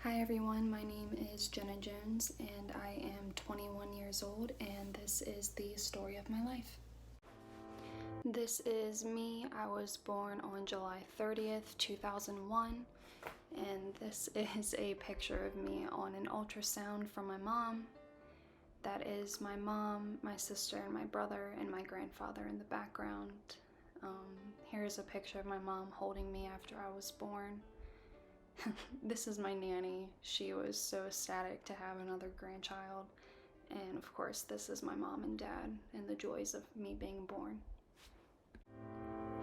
Hi everyone, my name is Jenna Jones and I am 21 years old and this is the story of my life. This is me. I was born on July 30th, 2001 and this is a picture of me on an ultrasound from my mom. That is my mom, my sister, and my brother and my grandfather in the background. Here's a picture of my mom holding me after I was born. This is my nanny. She was so ecstatic to have another grandchild. And of course, this is my mom and dad and the joys of me being born.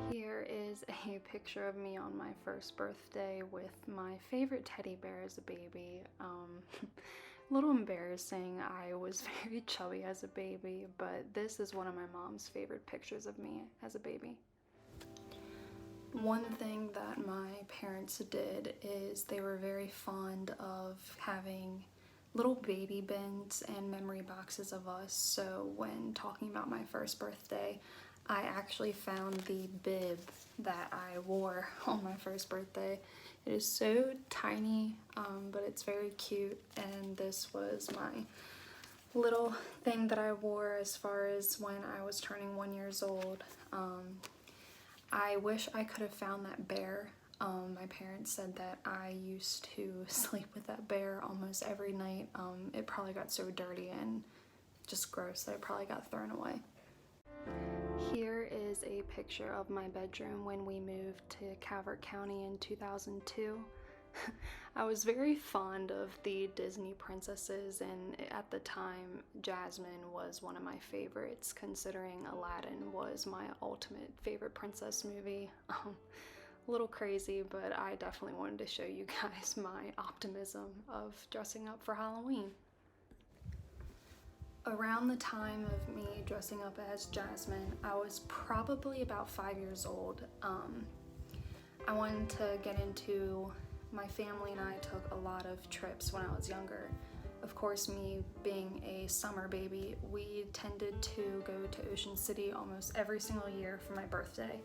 Here is a picture of me on my first birthday with my favorite teddy bear as a baby. A little embarrassing. I was very chubby as a baby, but this is one of my mom's favorite pictures of me as a baby. One thing that my parents did is they were very fond of having little baby bins and memory boxes of us. So when talking about my first birthday, I actually found the bib that I wore on my first birthday. It is so tiny, but it's very cute, and this was my little thing that I wore as far as when I was turning 1 year old. I wish I could have found that bear. My parents said that I used to sleep with that bear almost every night. It probably got so dirty and just gross that it probably got thrown away. Here is a picture of my bedroom when we moved to Calvert County in 2002. I was very fond of the Disney princesses, and at the time Jasmine was one of my favorites, considering Aladdin was my ultimate favorite princess movie. A little crazy, but I definitely wanted to show you guys my optimism of dressing up for Halloween. Around the time of me dressing up as Jasmine, I was probably about 5 years old. I wanted to get into My family and I took a lot of trips when I was younger. Of course, me being a summer baby, we tended to go to Ocean City almost every single year for my birthday.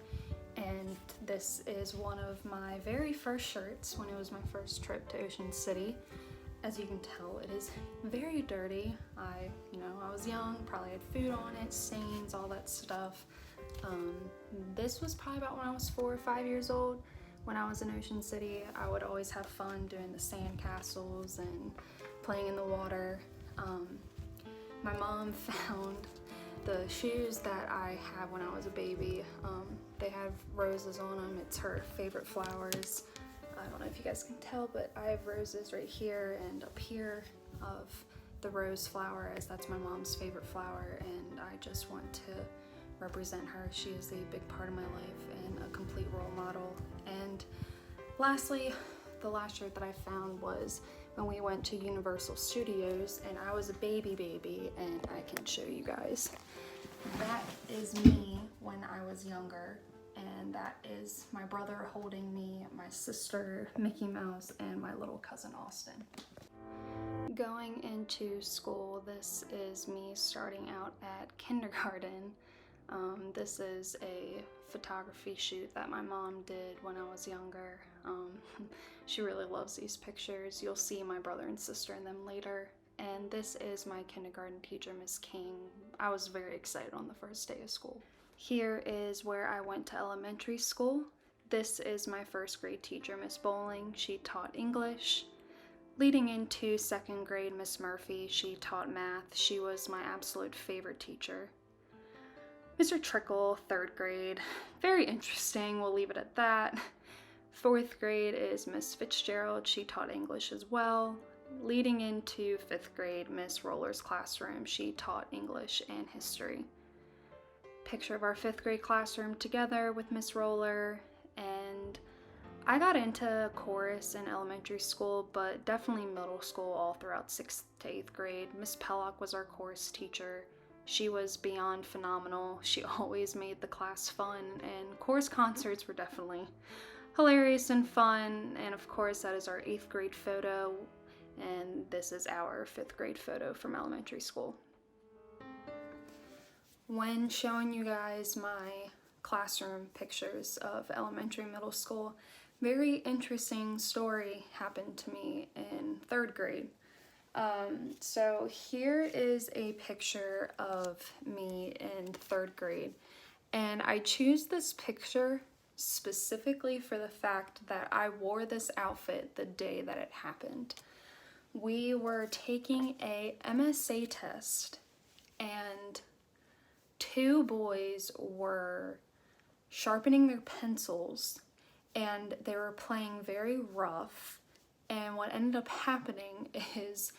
And this is one of my very first shirts when it was my first trip to Ocean City. As you can tell, it is very dirty. I was young, probably had food on it, stains, all that stuff. This was probably about when I was 4 or 5 years old. When I was in Ocean City, I would always have fun doing the sand castles and playing in the water. My mom found the shoes that I had when I was a baby. They have roses on them. It's her favorite flowers. I don't know if you guys can tell, but I have roses right here and up here of the rose flower, as that's my mom's favorite flower, and I just want to represent her. She is a big part of my life and a complete role model. And lastly, the last shirt that I found was when we went to Universal Studios, and I was a baby, and I can show you guys. That is me when I was younger, and that is my brother holding me, my sister, Mickey Mouse, and my little cousin Austin. Going into school, this is me starting out at kindergarten. This is a photography shoot that my mom did when I was younger. She really loves these pictures. You'll see my brother and sister in them later. And this is my kindergarten teacher, Miss King. I was very excited on the first day of school. Here is where I went to elementary school. This is my first grade teacher, Miss Bowling. She taught English. Leading into second grade, Miss Murphy. She taught math. She was my absolute favorite teacher. Mr. Trickle, third grade. Very interesting, we'll leave it at that. Fourth grade is Miss Fitzgerald. She taught English as well. Leading into fifth grade, Miss Roller's classroom. She taught English and history. Picture of our fifth grade classroom together with Miss Roller. And I got into chorus in elementary school, but definitely middle school all throughout 6th to 8th grade. Miss Pellock was our chorus teacher. She was beyond phenomenal. She always made the class fun, and chorus concerts were definitely hilarious and fun. And of course, that is our 8th grade photo, and this is our 5th grade photo from elementary school. When showing you guys my classroom pictures of elementary and middle school, very interesting story happened to me in 3rd grade. So here is a picture of me in 3rd grade, and I choose this picture specifically for the fact that I wore this outfit the day that it happened. We were taking a MSA test, and 2 boys were sharpening their pencils, and they were playing very rough. And what ended up happening is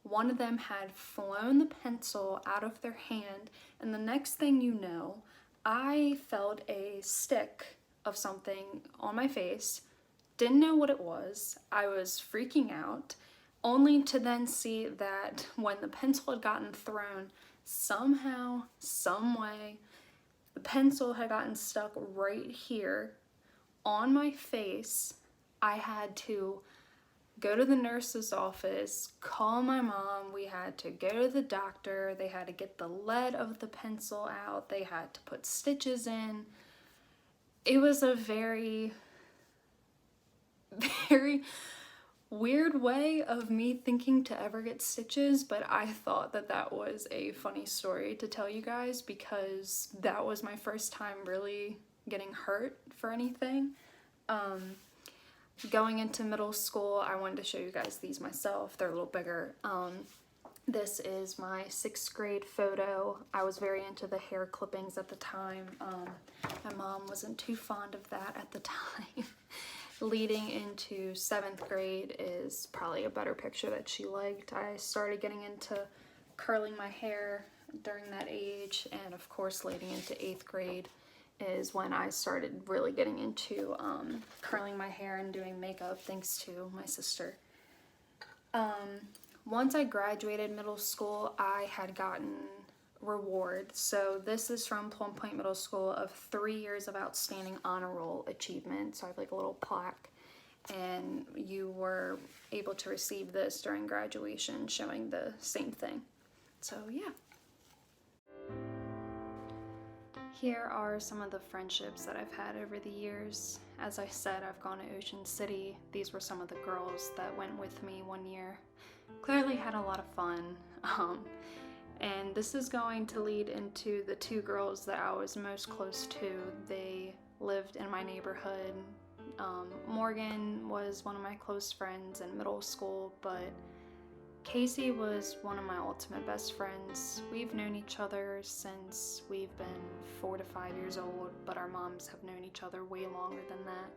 one of them had flown the pencil out of their hand, and the next thing you know, I felt a stick of something on my face, didn't know what it was. I was freaking out, only to then see that when the pencil had gotten thrown, somehow, some way, the pencil had gotten stuck right here on my face. I had to go to the nurse's office, call my mom, we had to go to the doctor, they had to get the lead of the pencil out, they had to put stitches in. It was a very, very weird way of me thinking to ever get stitches, but I thought that that was a funny story to tell you guys because that was my first time really getting hurt for anything. Going into middle school, I wanted to show you guys these myself. They're a little bigger. This is my 6th grade photo. I was very into the hair clippings at the time. My mom wasn't too fond of that at the time. Leading into 7th grade is probably a better picture that she liked. I started getting into curling my hair during that age, and of course leading into 8th grade is when I started really getting into curling my hair and doing makeup, thanks to my sister. Once I graduated middle school, I had gotten rewards. So this is from Plum Point Middle School of 3 years of outstanding honor roll achievement. So I have like a little plaque, and you were able to receive this during graduation showing the same thing. So yeah. Here are some of the friendships that I've had over the years. As I said, I've gone to Ocean City. These were some of the girls that went with me one year. Clearly had a lot of fun. And this is going to lead into the 2 girls that I was most close to. They lived in my neighborhood. Morgan was one of my close friends in middle school, but Casey was one of my ultimate best friends. We've known each other since we've been 4 to 5 years old, but our moms have known each other way longer than that.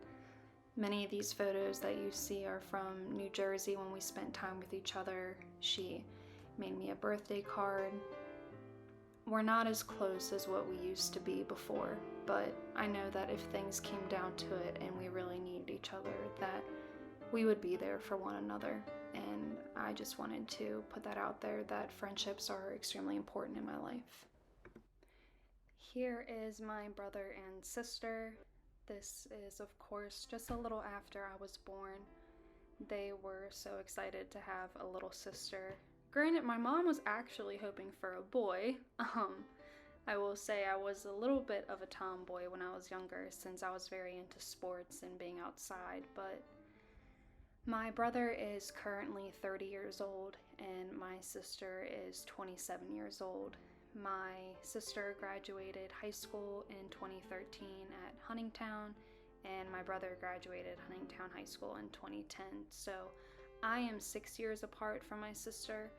Many of these photos that you see are from New Jersey when we spent time with each other. She made me a birthday card. We're not as close as what we used to be before, but I know that if things came down to it and we really needed each other, that we would be there for one another. And I just wanted to put that out there, that friendships are extremely important in my life. Here is my brother and sister. This is, of course, just a little after I was born. They were so excited to have a little sister. Granted, my mom was actually hoping for a boy. I will say I was a little bit of a tomboy when I was younger, since I was very into sports and being outside, but my brother is currently 30 years old and my sister is 27 years old. My sister graduated high school in 2013 at Huntingtown, and my brother graduated Huntingtown High School in 2010. So I am 6 years apart from my sister,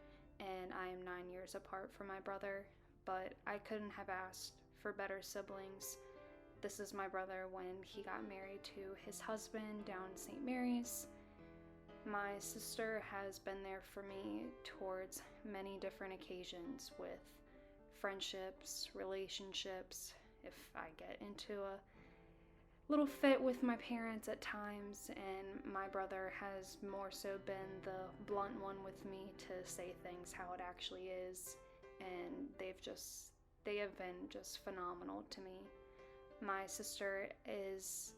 and I am 9 years apart from my brother, but I couldn't have asked for better siblings. This is my brother when he got married to his husband down in St. Mary's. My sister has been there for me towards many different occasions with friendships, relationships, if I get into a little fit with my parents at times, and my brother has more so been the blunt one with me to say things how it actually is, and they have been just phenomenal to me. My sister is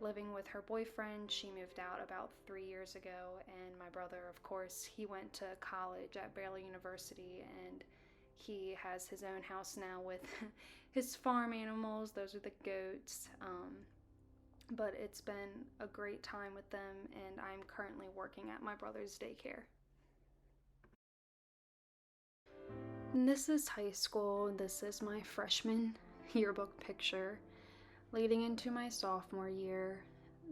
living with her boyfriend. She moved out about 3 years ago, and my brother, of course, he went to college at Baylor University, and he has his own house now with his farm animals. Those are the goats. but it's been a great time with them, and I'm currently working at my brother's daycare. And this is high school. This is my freshman yearbook picture leading into my sophomore year.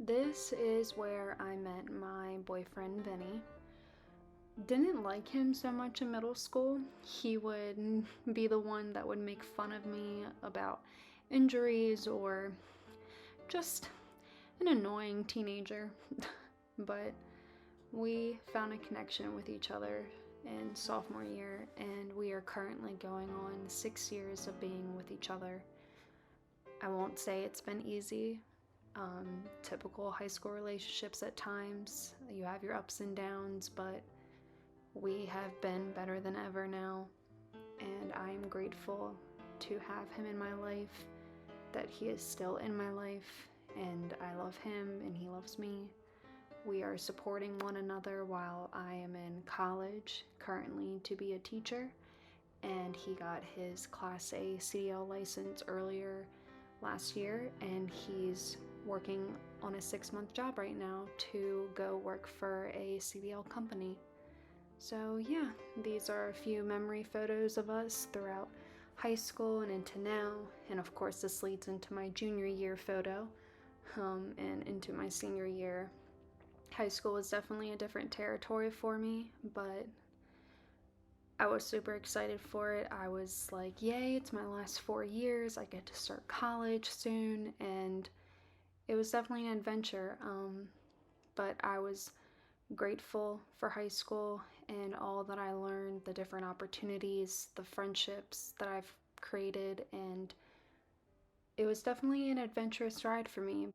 This is where I met my boyfriend, Vinny. Didn't like him so much in middle school. He would be the one that would make fun of me about injuries or just an annoying teenager. But we found a connection with each other in sophomore year, and we are currently going on 6 years of being with each other. I won't say it's been easy. Typical high school relationships at times, you have your ups and downs, but we have been better than ever now, and I'm grateful to have him in my life, that he is still in my life, and I love him and he loves me. We are supporting one another while I am in college currently to be a teacher, and he got his Class A CDL license earlier last year, and he's working on a 6-month job right now to go work for a CDL company. So yeah, these are a few memory photos of us throughout high school and into now, and of course this leads into my junior year photo and into my senior year. High school was definitely a different territory for me, but I was super excited for it. I was like, yay, it's my last 4 years. I get to start college soon, and it was definitely an adventure. But I was grateful for high school and all that I learned, the different opportunities, the friendships that I've created, and it was definitely an adventurous ride for me.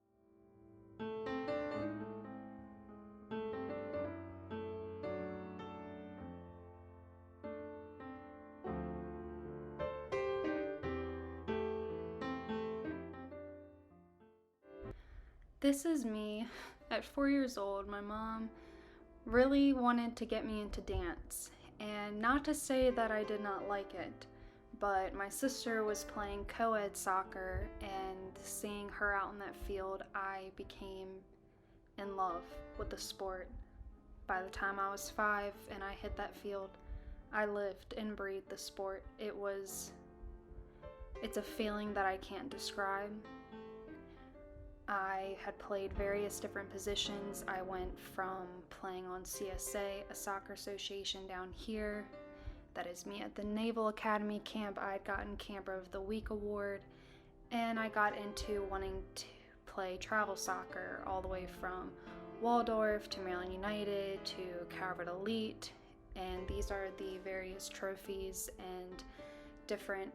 This is me at 4 years old. My mom really wanted to get me into dance, and not to say that I did not like it, but my sister was playing co-ed soccer, and seeing her out in that field, I became in love with the sport. By the time I was 5 and I hit that field, I lived and breathed the sport. It's a feeling that I can't describe. I had played various different positions. I went from playing on CSA, a soccer association down here. That is me at the Naval Academy camp. I had gotten Camper of the Week award, and I got into wanting to play travel soccer all the way from Waldorf to Maryland United to Calvert Elite, and these are the various trophies and different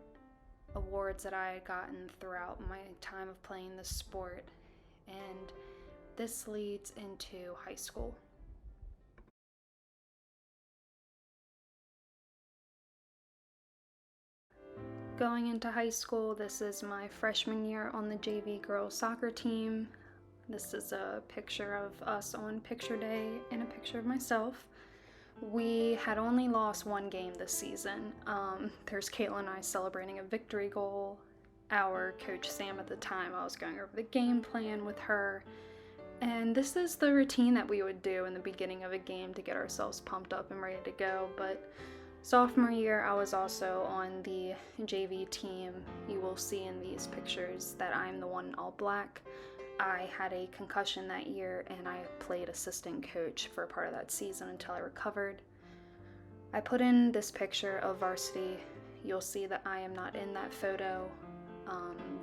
awards that I had gotten throughout my time of playing this sport. And this leads into high school. Going into high school, this is my freshman year on the JV girls soccer team. This is a picture of us on picture day and a picture of myself. We had only lost 1 game this season. There's Caitlin and I celebrating a victory goal. Our coach Sam at the time, I was going over the game plan with her. And this is the routine that we would do in the beginning of a game to get ourselves pumped up and ready to go. But sophomore year, I was also on the JV team. You will see in these pictures that I'm the one in all black. I had a concussion that year, and I played assistant coach for a part of that season until I recovered. I put in this picture of varsity. You'll see that I am not in that photo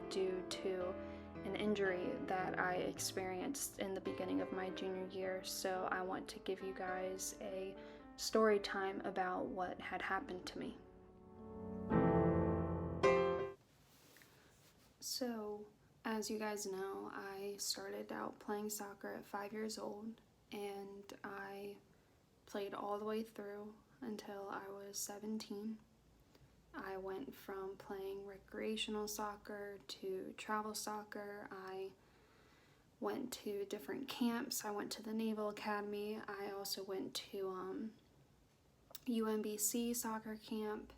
due to an injury that I experienced in the beginning of my junior year. So I want to give you guys a story time about what had happened to me. So, as you guys know, I started out playing soccer at 5 years old, and I played all the way through until I was 17. I went from playing recreational soccer to travel soccer. I went to different camps. I went to the Naval Academy. I also went to UMBC soccer camp.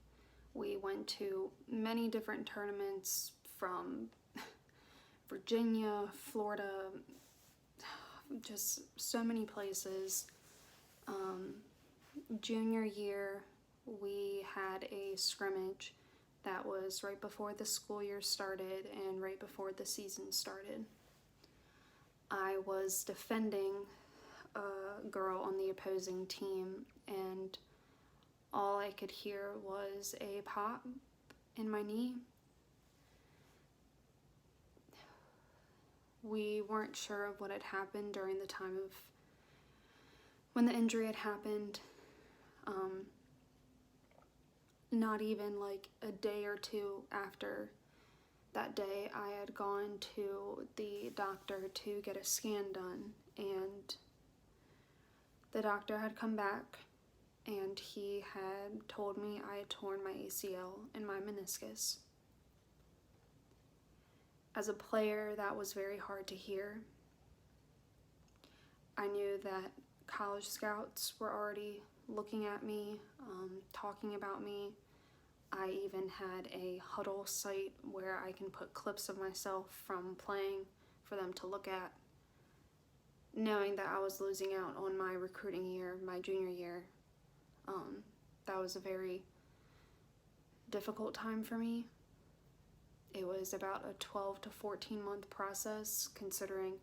We went to many different tournaments, from Virginia, Florida, just so many places. Junior year, we had a scrimmage that was right before the school year started and right before the season started. I was defending a girl on the opposing team, and all I could hear was a pop in my knee. We weren't sure of what had happened during the time of when the injury had happened. Not even like a day or two after that day, I had gone to the doctor to get a scan done, and the doctor had come back and he had told me I had torn my ACL and my meniscus. As a player, that was very hard to hear. I knew that college scouts were already looking at me, talking about me. I even had a Huddle site where I can put clips of myself from playing for them to look at. Knowing that I was losing out on my recruiting year, my junior year, that was a very difficult time for me. It was about a 12 to 14 month process, considering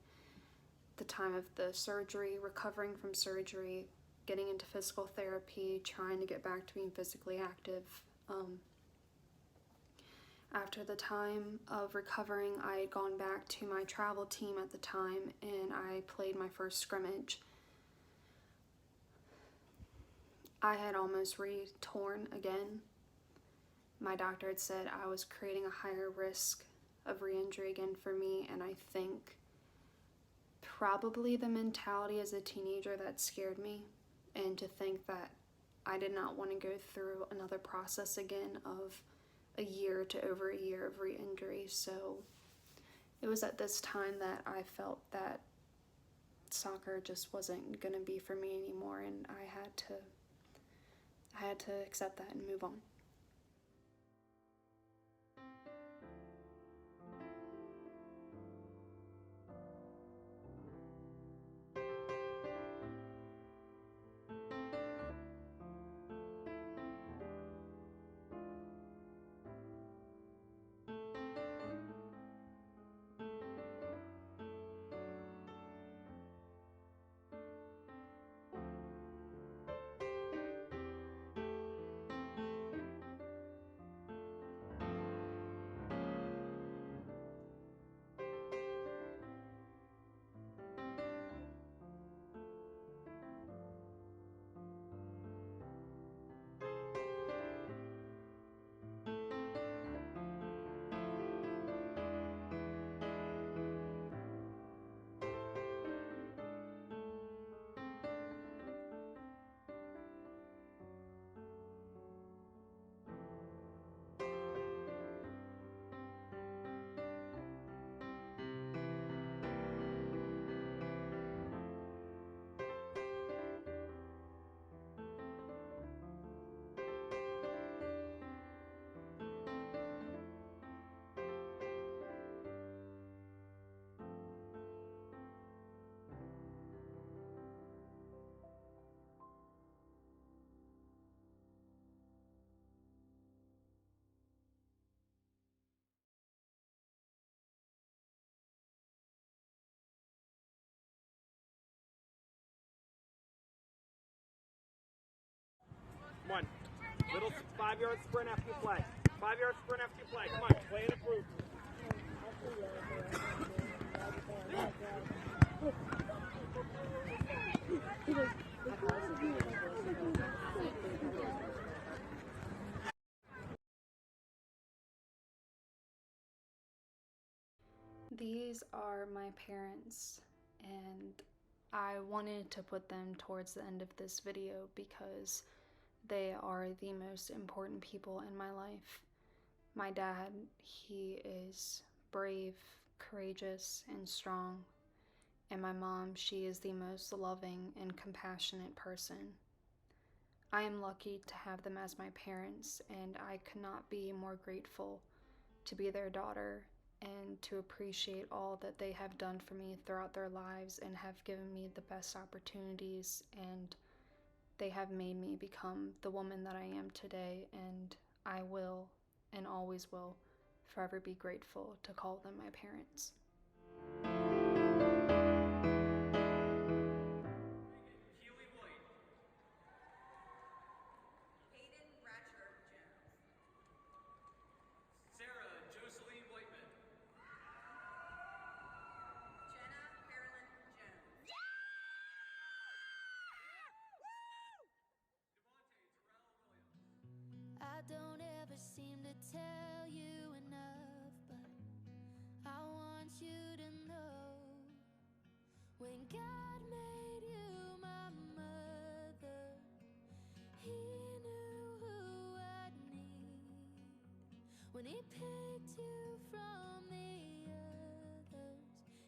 the time of the surgery, recovering from surgery, getting into physical therapy, trying to get back to being physically active. After the time of recovering, I had gone back to my travel team at the time and I played my first scrimmage. I had almost re-torn again. My doctor had said I was creating a higher risk of re-injury again for me, and I think probably the mentality as a teenager that scared me, and to think that I did not want to go through another process again of a year to over a year of re-injury. So it was at this time that I felt that soccer just wasn't going to be for me anymore, and I had to accept that and move on. One. Little 5-yard sprint after you play. 5-yard sprint after you play. Come on, play in a group. These are my parents, and I wanted to put them towards the end of this video because they are the most important people in my life. My dad, he is brave, courageous, and strong. And my mom, she is the most loving and compassionate person. I am lucky to have them as my parents, and I could not be more grateful to be their daughter and to appreciate all that they have done for me throughout their lives and have given me the best opportunities, and they have made me become the woman that I am today, and I will and always will forever be grateful to call them my parents. Keely White. Hayden Ratcher Jones. Sarah Jocelyn Whiteman. Jenna Carolyn Jones. Devontae Terrell Williams. I don't ever seem to tell you enough, but I want you to know, when God made you my mother, He knew who I'd need. When He picked you from the others,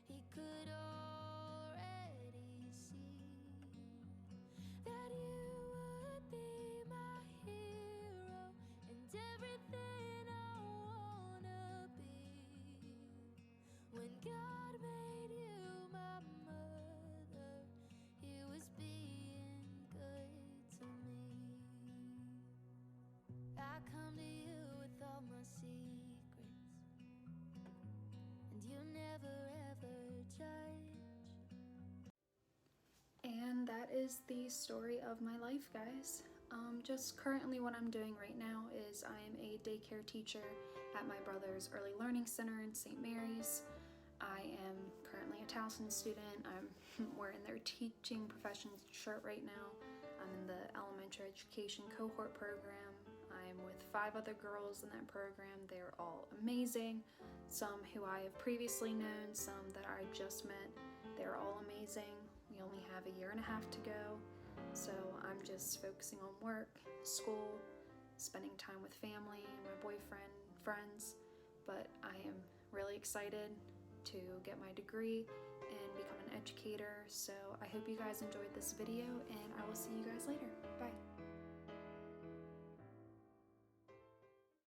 He could already see that you would be my hero and everything I wanna be. When God made you my mother, He was being good to me. I come to you with all my secrets, and you never ever judge. And that is the story of my life, guys. Just currently what I'm doing right now is I am a daycare teacher at my brother's early learning center in St. Mary's. I am currently a Towson student. I'm wearing their teaching professions shirt right now. I'm in the elementary education cohort program. I'm with 5 other girls in that program. They're all amazing. Some who I have previously known, some that I just met. They're all amazing. We only have a year and a half to go, so I'm just focusing on work, school, spending time with family, my boyfriend, friends, but I am really excited to get my degree and become an educator. So I hope you guys enjoyed this video, and I will see you guys later. Bye.